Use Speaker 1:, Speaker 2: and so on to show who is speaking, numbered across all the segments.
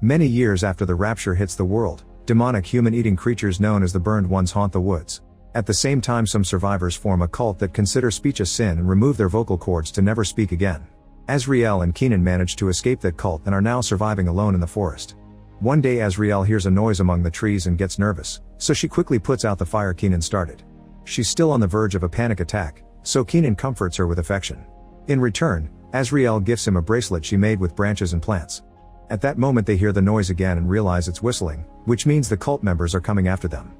Speaker 1: Many years after the rapture hits the world, demonic human-eating creatures known as the burned ones haunt the woods. At the same time, some survivors form a cult that consider speech a sin and remove their vocal cords to never speak again. Azrael and Kenan manage to escape that cult and are now surviving alone in the forest. One day Azrael hears a noise among the trees and gets nervous, so she quickly puts out the fire Kenan started. She's still on the verge of a panic attack, so Kenan comforts her with affection. In return, Azrael gifts him a bracelet she made with branches and plants. At that moment they hear the noise again and realize it's whistling, which means the cult members are coming after them.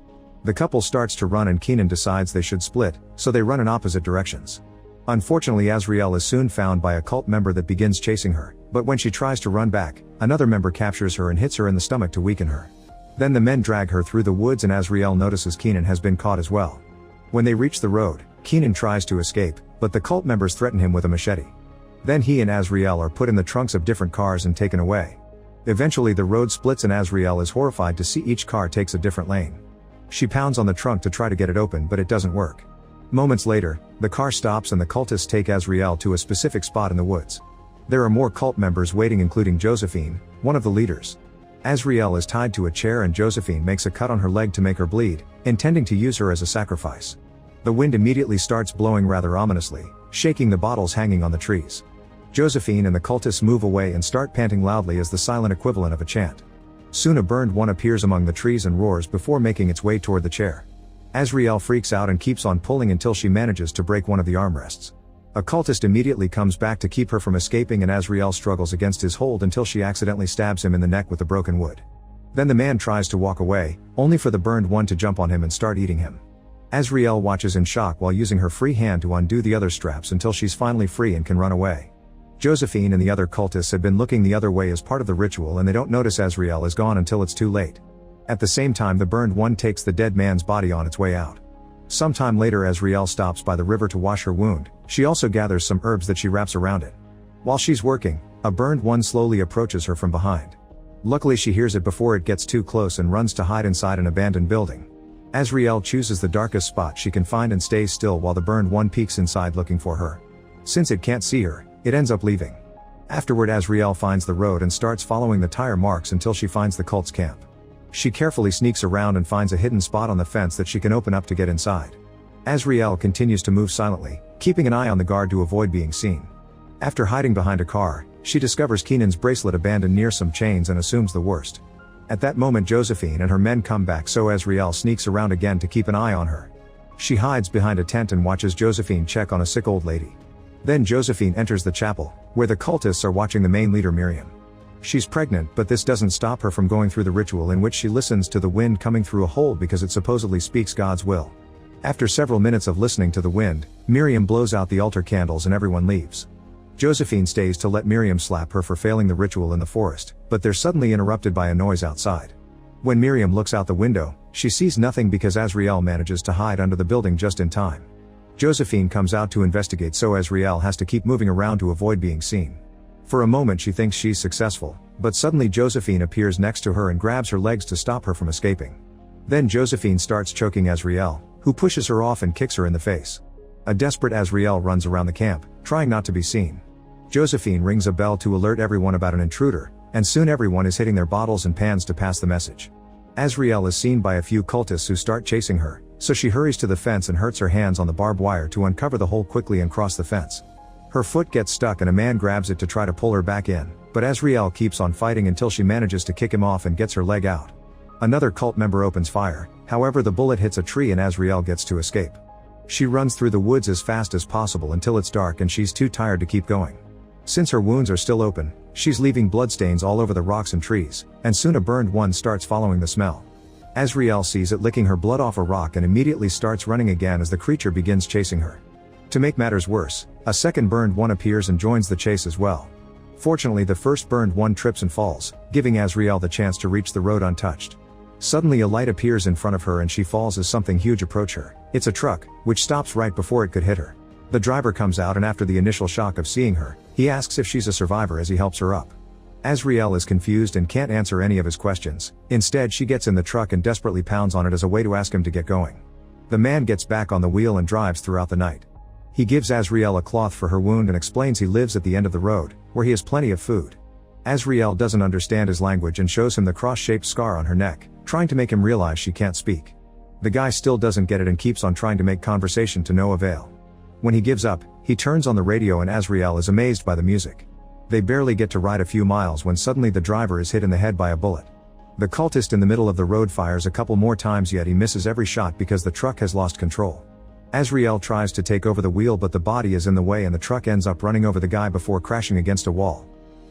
Speaker 1: The couple starts to run and Kenan decides they should split, so they run in opposite directions. Unfortunately, Azrael is soon found by a cult member that begins chasing her, but when she tries to run back, another member captures her and hits her in the stomach to weaken her. Then the men drag her through the woods and Azrael notices Kenan has been caught as well. When they reach the road, Kenan tries to escape, but the cult members threaten him with a machete. Then he and Azrael are put in the trunks of different cars and taken away. Eventually the road splits and Azrael is horrified to see each car takes a different lane. She pounds on the trunk to try to get it open, but it doesn't work. Moments later, the car stops and the cultists take Azrael to a specific spot in the woods. There are more cult members waiting, including Josephine, one of the leaders. Azrael is tied to a chair and Josephine makes a cut on her leg to make her bleed, intending to use her as a sacrifice. The wind immediately starts blowing rather ominously, shaking the bottles hanging on the trees. Josephine and the cultists move away and start panting loudly as the silent equivalent of a chant. Soon a burned one appears among the trees and roars before making its way toward the chair. Azrael freaks out and keeps on pulling until she manages to break one of the armrests. A cultist immediately comes back to keep her from escaping and Azrael struggles against his hold until she accidentally stabs him in the neck with the broken wood. Then the man tries to walk away, only for the burned one to jump on him and start eating him. Azrael watches in shock while using her free hand to undo the other straps until she's finally free and can run away. Josephine and the other cultists had been looking the other way as part of the ritual and they don't notice Azrael is gone until it's too late. At the same time, the burned one takes the dead man's body on its way out. Sometime later Azrael stops by the river to wash her wound. She also gathers some herbs that she wraps around it. While she's working, a burned one slowly approaches her from behind. Luckily she hears it before it gets too close and runs to hide inside an abandoned building. Azrael chooses the darkest spot she can find and stays still while the burned one peeks inside looking for her. Since it can't see her, it ends up leaving. Afterward Azrael finds the road and starts following the tire marks until she finds the cult's camp. She carefully sneaks around and finds a hidden spot on the fence that she can open up to get inside. Azrael continues to move silently, keeping an eye on the guard to avoid being seen. After hiding behind a car, she discovers Kenan's bracelet abandoned near some chains and assumes the worst. At that moment Josephine and her men come back, so Azrael sneaks around again to keep an eye on her. She hides behind a tent and watches Josephine check on a sick old lady. Then Josephine enters the chapel, where the cultists are watching the main leader Miriam. She's pregnant, but this doesn't stop her from going through the ritual in which she listens to the wind coming through a hole because it supposedly speaks God's will. After several minutes of listening to the wind, Miriam blows out the altar candles and everyone leaves. Josephine stays to let Miriam slap her for failing the ritual in the forest, but they're suddenly interrupted by a noise outside. When Miriam looks out the window, she sees nothing because Azrael manages to hide under the building just in time. Josephine comes out to investigate, so Azrael has to keep moving around to avoid being seen. For a moment she thinks she's successful, but suddenly Josephine appears next to her and grabs her legs to stop her from escaping. Then Josephine starts choking Azrael, who pushes her off and kicks her in the face. A desperate Azrael runs around the camp, trying not to be seen. Josephine rings a bell to alert everyone about an intruder, and soon everyone is hitting their bottles and pans to pass the message. Azrael is seen by a few cultists who start chasing her, so she hurries to the fence and hurts her hands on the barbed wire to uncover the hole quickly and cross the fence. Her foot gets stuck and a man grabs it to try to pull her back in, but Azrael keeps on fighting until she manages to kick him off and gets her leg out. Another cult member opens fire, however the bullet hits a tree and Azrael gets to escape. She runs through the woods as fast as possible until it's dark and she's too tired to keep going. Since her wounds are still open, she's leaving bloodstains all over the rocks and trees, and soon a burned one starts following the smell. Azrael sees it licking her blood off a rock and immediately starts running again as the creature begins chasing her. To make matters worse, a second burned one appears and joins the chase as well. Fortunately the first burned one trips and falls, giving Azrael the chance to reach the road untouched. Suddenly a light appears in front of her and she falls as something huge approaches her. It's a truck, which stops right before it could hit her. The driver comes out and after the initial shock of seeing her, he asks if she's a survivor as he helps her up. Azrael is confused and can't answer any of his questions. Instead she gets in the truck and desperately pounds on it as a way to ask him to get going. The man gets back on the wheel and drives throughout the night. He gives Azrael a cloth for her wound and explains he lives at the end of the road, where he has plenty of food. Azrael doesn't understand his language and shows him the cross-shaped scar on her neck, trying to make him realize she can't speak. The guy still doesn't get it and keeps on trying to make conversation to no avail. When he gives up, he turns on the radio and Azrael is amazed by the music. They barely get to ride a few miles when suddenly the driver is hit in the head by a bullet. The cultist in the middle of the road fires a couple more times, yet he misses every shot because the truck has lost control. Azrael tries to take over the wheel, but the body is in the way and the truck ends up running over the guy before crashing against a wall.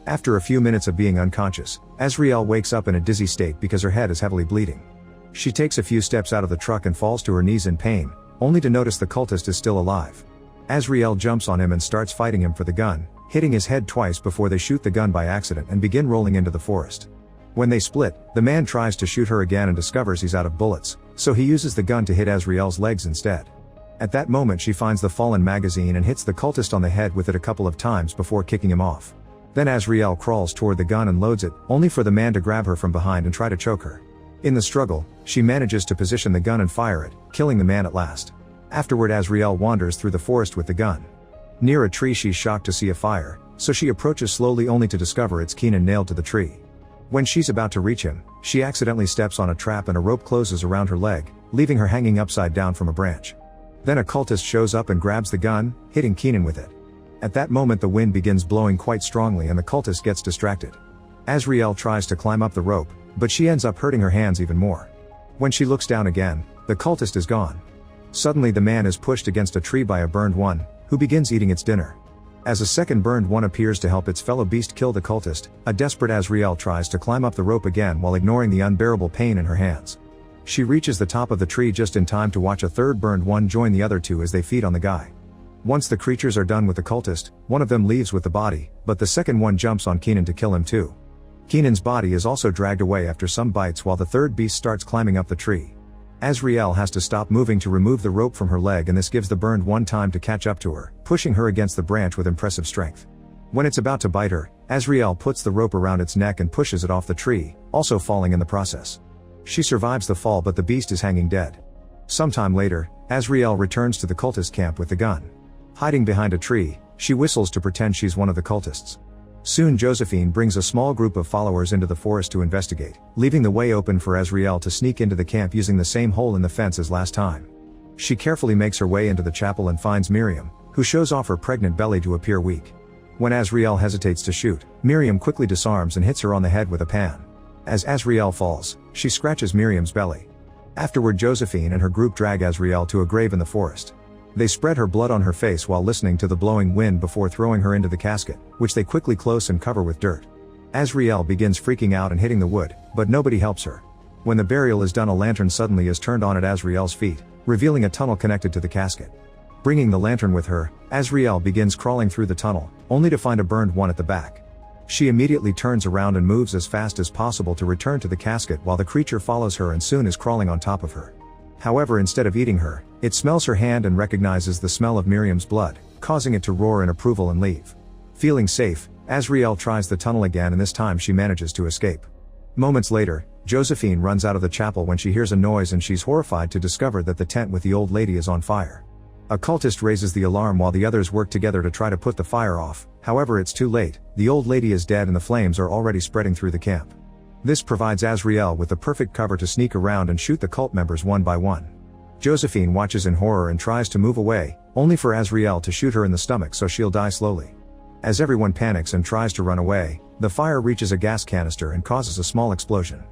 Speaker 1: After a few minutes of being unconscious, Azrael wakes up in a dizzy state because her head is heavily bleeding. She takes a few steps out of the truck and falls to her knees in pain, only to notice the cultist is still alive. Azrael jumps on him and starts fighting him for the gun, hitting his head twice before they shoot the gun by accident and begin rolling into the forest. When they split, the man tries to shoot her again and discovers he's out of bullets, so he uses the gun to hit Azrael's legs instead. At that moment she finds the fallen magazine and hits the cultist on the head with it a couple of times before kicking him off. Then Azrael crawls toward the gun and loads it, only for the man to grab her from behind and try to choke her. In the struggle, she manages to position the gun and fire it, killing the man at last. Afterward, Azrael wanders through the forest with the gun. Near a tree, she's shocked to see a fire, so she approaches slowly only to discover it's Kenan nailed to the tree. When she's about to reach him, she accidentally steps on a trap and a rope closes around her leg, leaving her hanging upside down from a branch. Then a cultist shows up and grabs the gun, hitting Kenan with it. At that moment the wind begins blowing quite strongly and the cultist gets distracted. Azrael tries to climb up the rope, but she ends up hurting her hands even more. When she looks down again, the cultist is gone. Suddenly the man is pushed against a tree by a burned one, who begins eating its dinner. As a second burned one appears to help its fellow beast kill the cultist, a desperate Azrael tries to climb up the rope again while ignoring the unbearable pain in her hands. She reaches the top of the tree just in time to watch a third burned one join the other two as they feed on the guy. Once the creatures are done with the cultist, one of them leaves with the body, but the second one jumps on Kenan to kill him too. Kenan's body is also dragged away after some bites while the third beast starts climbing up the tree. Azrael has to stop moving to remove the rope from her leg, and this gives the burned one time to catch up to her, pushing her against the branch with impressive strength. When it's about to bite her, Azrael puts the rope around its neck and pushes it off the tree, also falling in the process. She survives the fall, but the beast is hanging dead. Sometime later, Azrael returns to the cultist camp with the gun. Hiding behind a tree, she whistles to pretend she's one of the cultists. Soon Josephine brings a small group of followers into the forest to investigate, leaving the way open for Azrael to sneak into the camp using the same hole in the fence as last time. She carefully makes her way into the chapel and finds Miriam, who shows off her pregnant belly to appear weak. When Azrael hesitates to shoot, Miriam quickly disarms and hits her on the head with a pan. As Azrael falls, she scratches Miriam's belly. Afterward, Josephine and her group drag Azrael to a grave in the forest. They spread her blood on her face while listening to the blowing wind before throwing her into the casket, which they quickly close and cover with dirt. Azrael begins freaking out and hitting the wood, but nobody helps her. When the burial is done, a lantern suddenly is turned on at Azrael's feet, revealing a tunnel connected to the casket. Bringing the lantern with her, Azrael begins crawling through the tunnel, only to find a burned one at the back. She immediately turns around and moves as fast as possible to return to the casket while the creature follows her and soon is crawling on top of her. However, instead of eating her, it smells her hand and recognizes the smell of Miriam's blood, causing it to roar in approval and leave. Feeling safe, Azrael tries the tunnel again, and this time she manages to escape. Moments later, Josephine runs out of the chapel when she hears a noise, and she's horrified to discover that the tent with the old lady is on fire. A cultist raises the alarm while the others work together to try to put the fire off. However, it's too late. The old lady is dead and the flames are already spreading through the camp. This provides Azrael with the perfect cover to sneak around and shoot the cult members one by one. Josephine watches in horror and tries to move away, only for Azrael to shoot her in the stomach so she'll die slowly. As everyone panics and tries to run away, the fire reaches a gas canister and causes a small explosion.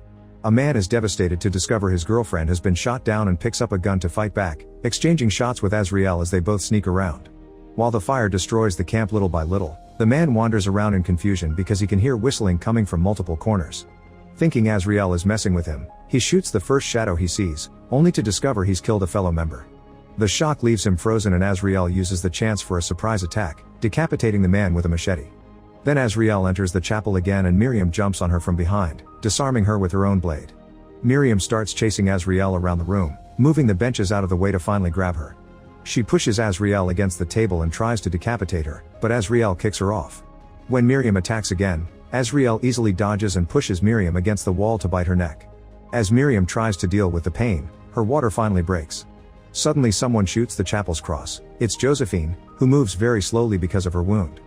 Speaker 1: A man is devastated to discover his girlfriend has been shot down and picks up a gun to fight back, exchanging shots with Azrael as they both sneak around. While the fire destroys the camp little by little, the man wanders around in confusion because he can hear whistling coming from multiple corners. Thinking Azrael is messing with him, he shoots the first shadow he sees, only to discover he's killed a fellow member. The shock leaves him frozen, and Azrael uses the chance for a surprise attack, decapitating the man with a machete. Then Azrael enters the chapel again and Miriam jumps on her from behind, disarming her with her own blade. Miriam starts chasing Azrael around the room, moving the benches out of the way to finally grab her. She pushes Azrael against the table and tries to decapitate her, but Azrael kicks her off. When Miriam attacks again, Azrael easily dodges and pushes Miriam against the wall to bite her neck. As Miriam tries to deal with the pain, her water finally breaks. Suddenly someone shoots the chapel's cross. It's Josephine, who moves very slowly because of her wound.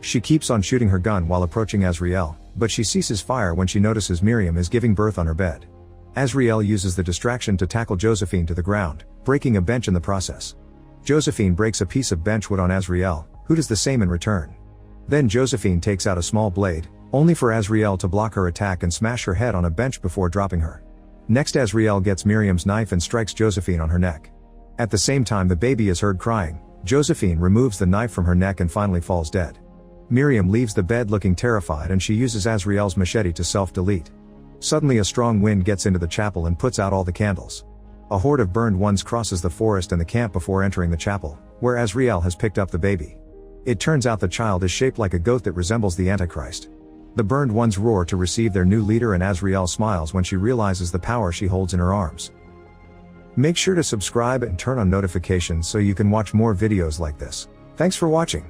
Speaker 1: She keeps on shooting her gun while approaching Azrael, But she ceases fire when she notices Miriam is giving birth on her bed. Azrael uses the distraction to tackle Josephine to the ground, breaking a bench in the process. Josephine breaks a piece of bench wood on Azrael, who does the same in return. Then Josephine takes out a small blade, only for Azrael to block her attack and smash her head on a bench before dropping her. Next, Azrael gets Miriam's knife and strikes Josephine on her neck. At the same time, the baby is heard crying. Josephine removes the knife from her neck and finally falls dead. Miriam leaves the bed looking terrified, and she uses Azrael's machete to self-delete. Suddenly a strong wind gets into the chapel and puts out all the candles. A horde of burned ones crosses the forest and the camp before entering the chapel, where Azrael has picked up the baby. It turns out the child is shaped like a goat that resembles the Antichrist. The burned ones roar to receive their new leader, and Azrael smiles when she realizes the power she holds in her arms. Make sure to subscribe and turn on notifications so you can watch more videos like this. Thanks for watching.